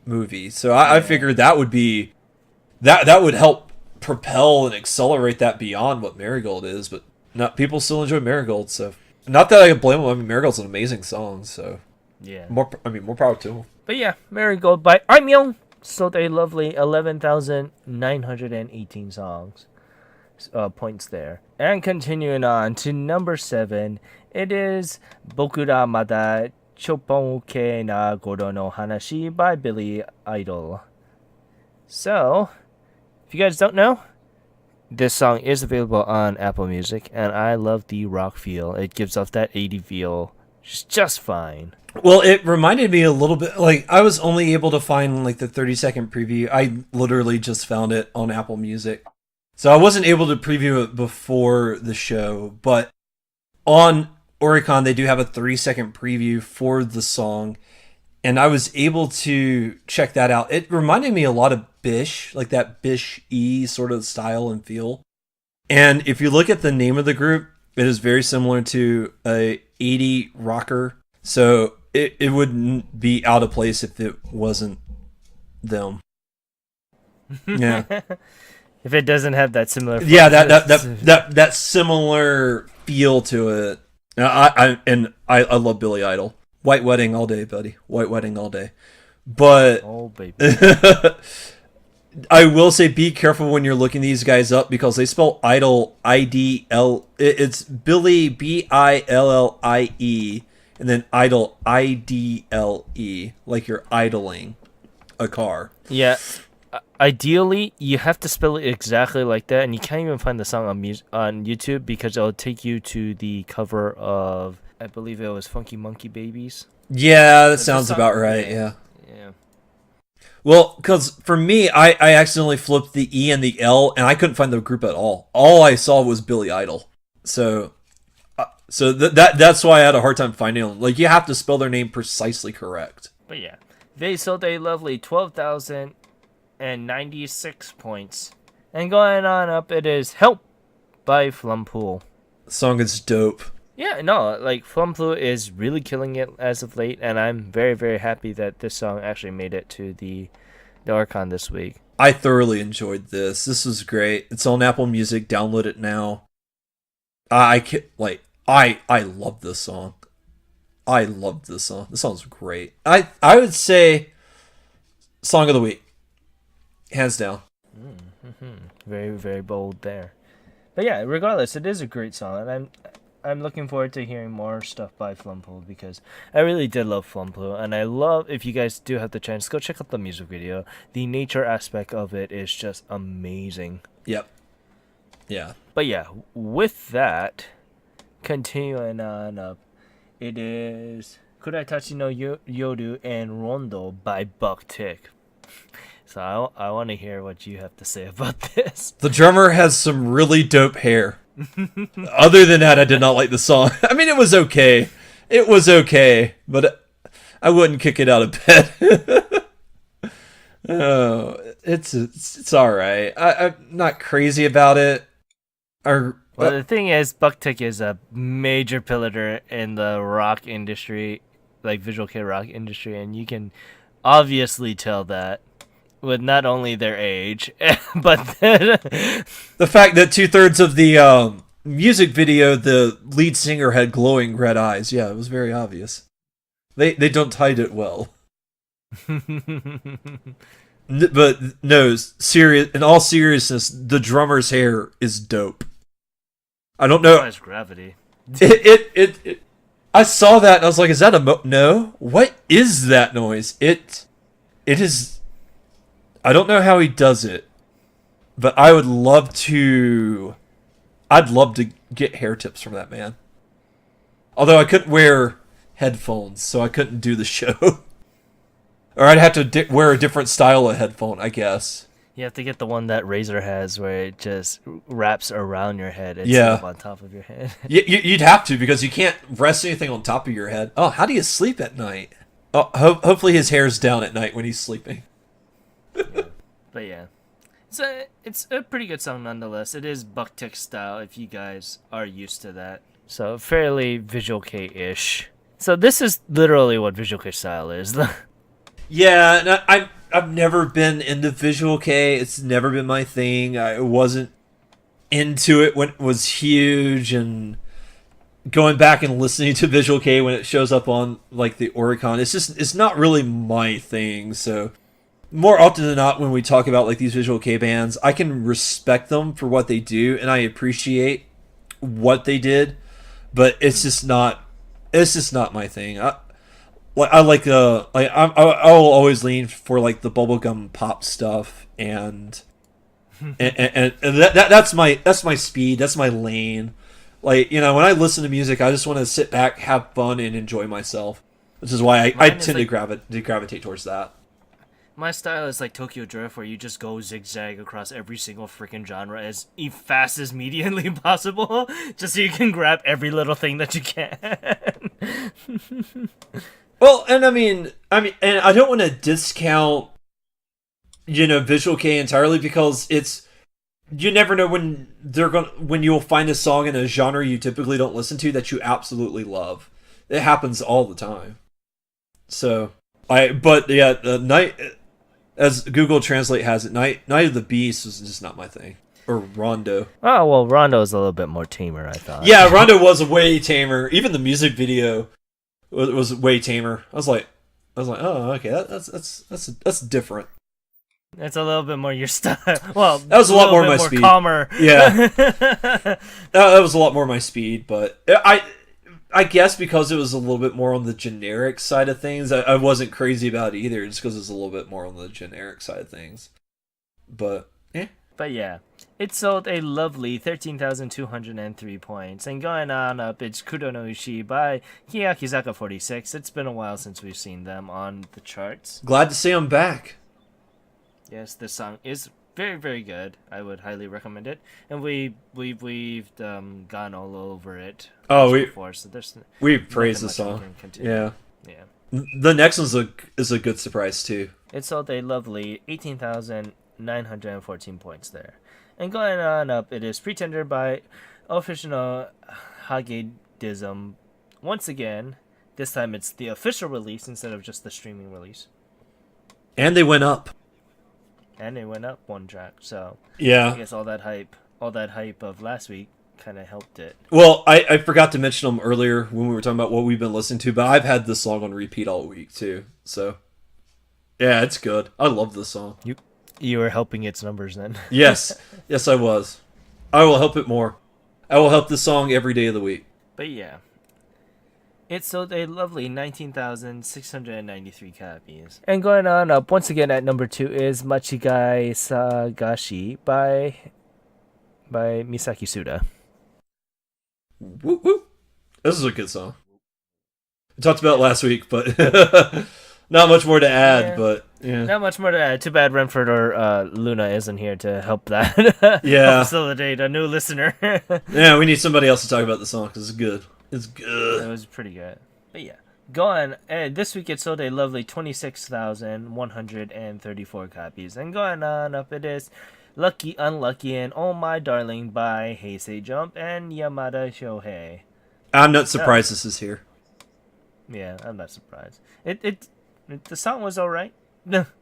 movie, so I figured that would be that would help propel and accelerate that beyond what Marigold is. But not people still enjoy Marigold, so not that I can blame them. I mean, Marigold's an amazing song, so Yeah. more power to them. But yeah, Marigold by Aimyon. So they lovely 11,918 songs. Points there. And continuing on to number 7, it is Bokura Mada Chopponuke na Goro no Hanashi by Billy Idol. So, if you guys don't know, this song is available on Apple Music, and I love the rock feel. It gives off that 80 feel just fine. Well, it reminded me a little bit, like, I was only able to find, like, the 30-second preview. I literally just found it on Apple Music. So I wasn't able to preview it before the show, but on Oricon, they do have a 3-second preview for the song, and I was able to check that out. It reminded me a lot of Bish, like that Bish-y sort of style and feel. And if you look at the name of the group, it is very similar to a 80 rocker. So it wouldn't be out of place if it wasn't them. Yeah. If it doesn't have that similar, yeah, that similar feel to it. I love Billy Idol. White Wedding all day, buddy. White Wedding all day. But oh baby, I will say be careful when you're looking these guys up because they spell idol IDL. It's Billy BILLIE and then idol IDLE, like you're idling a car. Yeah. Ideally, you have to spell it exactly like that, and you can't even find the song on YouTube because it'll take you to the cover of, I believe it was Funky Monkey Babies. Yeah, that sounds about right. Yeah. Well, because for me, I accidentally flipped the E and the L, and I couldn't find the group at all. All I saw was Billy Idol. So that's why I had a hard time finding them. Like, you have to spell their name precisely correct. But yeah, they sold a lovely 12,096 points. And going on up, it is Help by Flumpool. The song is dope. Yeah, no, like Flumpool is really killing it as of late, and I'm very, very happy that this song actually made it to the Oricon this week. I thoroughly enjoyed this. This was great. It's on Apple Music. Download it now. I love this song. I loved this song. This song's great. I would say song of the week, hands down. Very, very bold there. But yeah, regardless, it is a great song, and I'm looking forward to hearing more stuff by Flumpool because I really did love Flumpool, and I love, if you guys do have the chance, go check out the music video. The nature aspect of it is just amazing. Yep. Yeah. But yeah, with that, continuing on up, it is Kuratachi no Yoru and Rondo by Buck Tick. So I want to hear what you have to say about this. The drummer has some really dope hair. Other than that, I did not like the song. I mean, it was okay. It was okay, but I wouldn't kick it out of bed. Oh, it's all right. I'm not crazy about it. Well, the thing is, Buck Tick is a major pillar in the rock industry, like visual kei rock industry, and you can obviously tell that with not only their age, but the fact that 2/3 of the music video, the lead singer had glowing red eyes. Yeah, it was very obvious. They don't hide it well. But no, serious. In all seriousness, the drummer's hair is dope. I don't know. It's gravity. It. I saw that and I was like, "Is that a no? What is that noise?" It is. I don't know how he does it, but I would love to. I'd love to get hair tips from that man. Although I couldn't wear headphones, so I couldn't do the show. Or I'd have to wear a different style of headphone, I guess. You have to get the one that Razor has, where it just wraps around your head instead of on top of your head. You'd have to, because you can't rest anything on top of your head. Oh, how do you sleep at night? Oh, hopefully his hair's down at night when he's sleeping. Yeah. But yeah, it's a pretty good song nonetheless. It is Buck Tick style if you guys are used to that. So fairly visual kei-ish. So this is literally what visual kei style is. Yeah, and I've never been into visual kei. It's never been my thing. I wasn't into it when it was huge, and going back and listening to visual kei when it shows up on like the Oricon, it's not really my thing. So more often than not, when we talk about like these visual kei bands, I can respect them for what they do, and I appreciate what they did, but it's just not my thing. I like I'll always lean for like the bubblegum pop stuff, and that's my speed, that's my lane. Like, you know, when I listen to music, I just want to sit back, have fun, and enjoy myself, which is why I tend to gravitate towards that. My style is like Tokyo Drift, where you just go zigzag across every single freaking genre as fast as medianely possible, just so you can grab every little thing that you can. Well, and I mean, and I don't want to discount, you know, visual kei entirely, because you never know when you'll find a song in a genre you typically don't listen to that you absolutely love. It happens all the time. So but yeah, the night, as Google Translate has it, Night of the Beast was just not my thing. Or Rondo. Oh well, Rondo is a little bit more tamer, I thought. Yeah, Rondo was way tamer. Even the music video was way tamer. I was like, oh, okay, that's different. It's a little bit more your style. Well, that was a lot more my speed. Calmer. Yeah, that was a lot more my speed. But I guess because it was a little bit more on the generic side of things, I wasn't crazy about it either. Just because it's a little bit more on the generic side of things. But But yeah, it sold a lovely 13,203 points. And going on up, it's Kuro no Ishii by Hiyakizaka 46. It's been a while since we've seen them on the charts. Glad to see them back. Yes, this song is very, very good. I would highly recommend it. And we've gone all over it. Oh, before, so we praised the song. Yeah. The next one is a good surprise too. It sold a lovely 18,914 points there. And going on up, it is Pretender by Official Hagedism. Once again, this time it's the official release instead of just the streaming release. And they went up. And they went up one track, so yeah. I guess all that hype of last week kind of helped it. Well, I forgot to mention them earlier when we were talking about what we've been listening to, but I've had this song on repeat all week too. So, yeah, it's good. I love this song. You were helping its numbers then. Yes, yes, I was. I will help it more. I will help this song every day of the week. But yeah. It sold a lovely 19,693 copies. And going on up, once again at number 2 is Machigai Sagashi by Misaki Suda. Whoop, whoop. This is a good song. We talked about it last week, but not much more to add. Yeah. But yeah, Not much more to add. Too bad Renford or Luna isn't here to help that. Yeah. Help facilitate a new listener. yeah, we need somebody else to talk about the song because it's good. It's It good. was pretty good. But yeah. Go on. This week it sold a lovely 26,134 copies. And going on up, it is Lucky, Unlucky, and Oh My Darling by Heisei Jump and Yamada Shohei. I'm not surprised this is here. Yeah, I'm not surprised. The song was alright.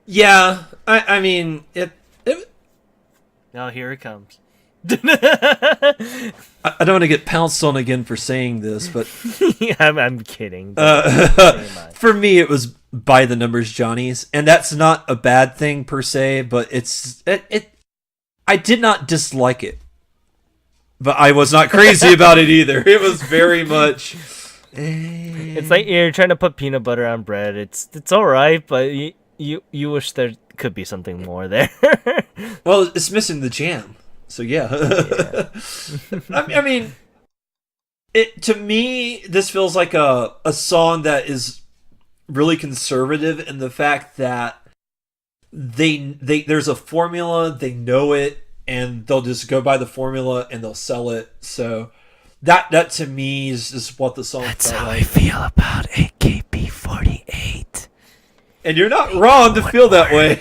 Yeah, I mean it. Now here it comes. I don't want to get pounced on again for saying this, but I'm kidding. for me, it was by the numbers Johnny's, and that's not a bad thing per se, but it. I did not dislike it, but I was not crazy about it either. It was very much. It's like you're trying to put peanut butter on bread. It's all right, but you wish there could be something more there. Well, it's missing the jam, so yeah. I mean, to me, this feels like a song that is really conservative in the fact that they there's a formula, they know it, and they'll just go by the formula and they'll sell it. So that to me is what the song That's felt how like. I feel about AKB48. And you're not wrong to feel that way.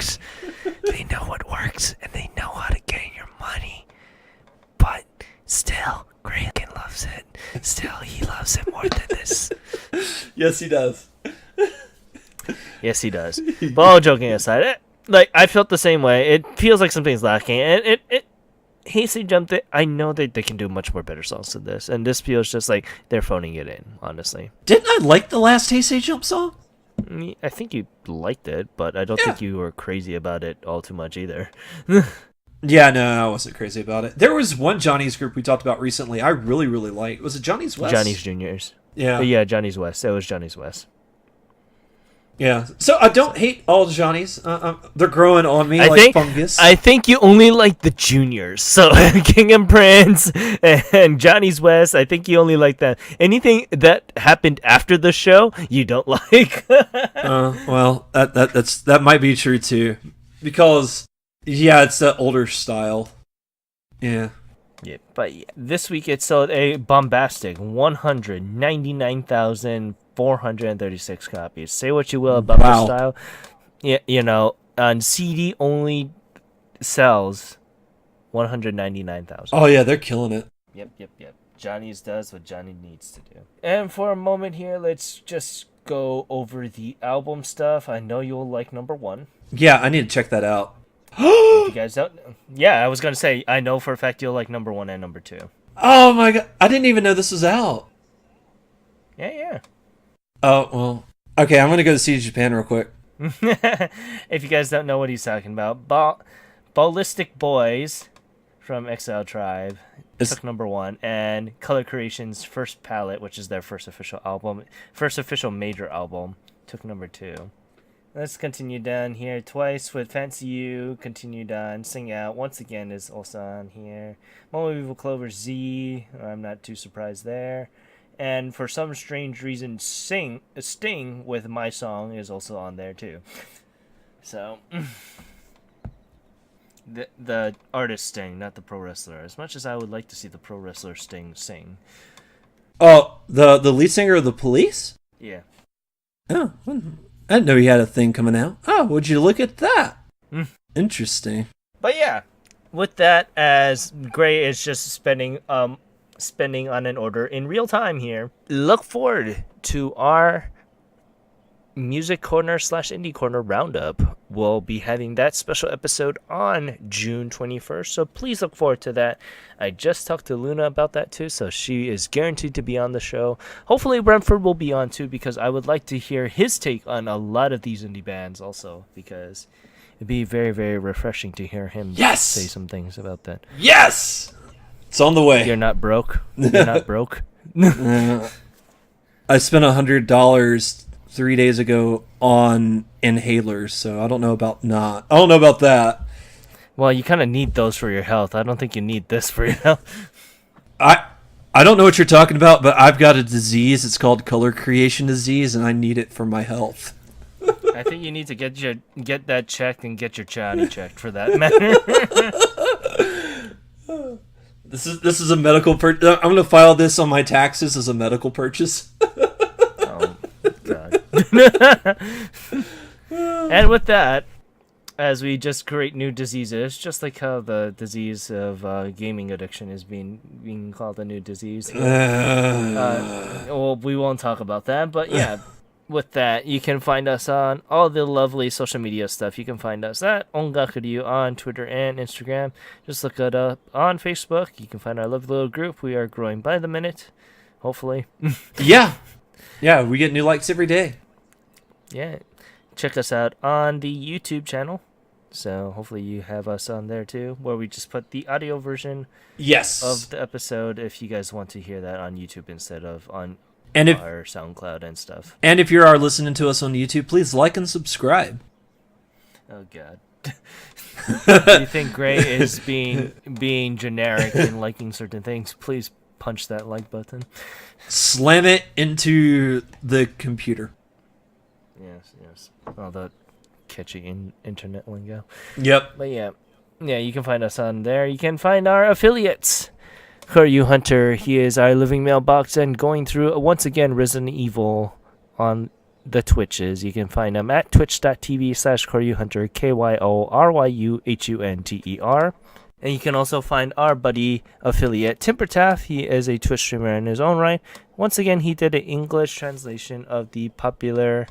They know what works, and they know how to get your money. But still, Graykin loves it. Still, he loves it more than this. Yes, he does. Yes, he does. But all joking aside, I felt the same way. It feels like something's lacking, and it Hasty Jump. I know that they can do much more better songs than this, and this feels just like they're phoning it in. Honestly, Didn't I like the last Heisei Jump song? I think you liked it, but I don't think you were crazy about it all too much either. Yeah, no, I wasn't crazy about it. There was one Johnny's group we talked about recently I really, really liked. Was it Johnny's West? Johnny's Juniors. Yeah. Yeah, Johnny's West. It was Johnny's West. Yeah. So I don't hate all the Johnnies. They're growing on me fungus. I think you only like the juniors. So King and Prince and Johnny's West, I think you only like that. Anything that happened after the show, you don't like. Well, that might be true too. Because yeah, it's that older style. Yeah. Yeah, but yeah, this week it sold a bombastic 199,436 copies. Say what you will about the style. Yeah, on CD only sells 199,000. Oh yeah, they're killing it. Yep. Johnny's does what Johnny needs to do. And for a moment here, let's just go over the album stuff. I know you'll like number 1. Yeah, I need to check that out. If you guys don't, I was gonna say I know for a fact you'll like number 1 and number 2. Oh my god, I didn't even know this was out. Yeah. Oh well, okay, I'm gonna go to CD Japan real quick. If you guys don't know what he's talking about, Ballistic Boys from Exile Tribe took number 1, and Color Creation's First Palette, which is their first official major album, took number 2. Let's continue down here twice with Fancy You, continued on. Sing Out, once again, is also on here. Moment of Evil Clover Z, I'm not too surprised there. And for some strange reason, Sting with My Song is also on there too. So, the artist Sting, not the pro wrestler. As much as I would like to see the pro wrestler Sting sing. Oh, the lead singer of The Police? Yeah. Oh, I didn't know he had a thing coming out. Oh, would you look at that? Interesting. But yeah, with that, as Gray is just spending on an order in real time here, look forward to our Music Corner / Indie Corner roundup we'll be having that special episode on June 21st, so please look forward to that. I just talked to Luna about that too, so she is guaranteed to be on the show. Hopefully Brentford will be on too, because I would like to hear his take on a lot of these indie bands also, because it'd be very, very refreshing to hear him say some things about that. Yes! It's on the way. You're not broke. You're not broke. I spent $100 3 days ago on inhalers, so I don't know about that. Well, you kind of need those for your health. I don't think you need this for your health. I don't know what you're talking about, but I've got a disease. It's called color creation disease, and I need it for my health. I think you need to get that checked and get your chatty checked for that matter. This is a medical I'm going to file this on my taxes as a medical purchase. Oh, God. And with that, as we just create new diseases, just like how the disease of gaming addiction is being called a new disease. Well, we won't talk about that, but yeah. With that, you can find us on all the lovely social media stuff. You can find us at Ongakuryu on Twitter and Instagram. Just look it up on Facebook. You can find our lovely little group. We are growing by the minute, hopefully. Yeah, we get new likes every day. Yeah, check us out on the YouTube channel. So hopefully you have us on there too, where we just put the audio version of the episode if you guys want to hear that on YouTube instead of on our SoundCloud and stuff. And if you're listening to us on YouTube, please like and subscribe. Oh God. You think Gray is being generic and liking certain things? Please punch that like button. Slam it into the computer. Yes. All that catchy internet lingo. Yep. But yeah, you can find us on there. You can find our affiliates. Koryu Hunter, he is our living mailbox and going through, once again, Resident Evil on the Twitches. You can find him at twitch.tv/KoryuHunter, KYORYUHUNTER. And you can also find our buddy affiliate, Timbertaff. He is a Twitch streamer in his own right. Once again, he did an English translation of the popular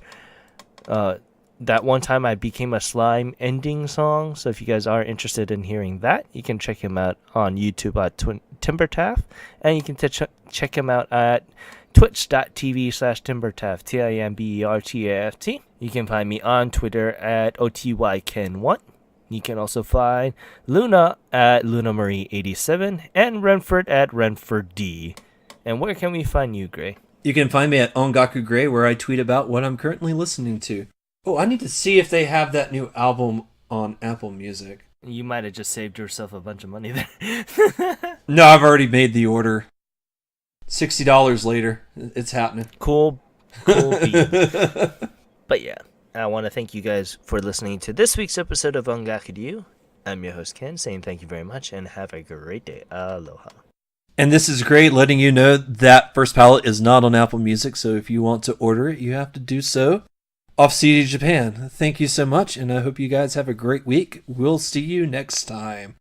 That One Time I Became a Slime ending song. So if you guys are interested in hearing that, you can check him out on YouTube at Timbertaff. And you can check him out at twitch.tv/Timbertaff, TIMBERTAFT. You can find me on Twitter at OTYKen1. You can also find Luna at LunaMarie87 and Renford at RenfordD. And where can we find you, Gray? You can find me at Ongaku Gray, where I tweet about what I'm currently listening to. Oh, I need to see if they have that new album on Apple Music. You might have just saved yourself a bunch of money there. No, I've already made the order. $60 later. It's happening. Cool beans. But yeah, I want to thank you guys for listening to this week's episode of Ongakuryu. I'm your host, Ken, saying thank you very much and have a great day. Aloha. And this is great, letting you know that First Palette is not on Apple Music, so if you want to order it, you have to do so off CD Japan. Thank you so much, and I hope you guys have a great week. We'll see you next time.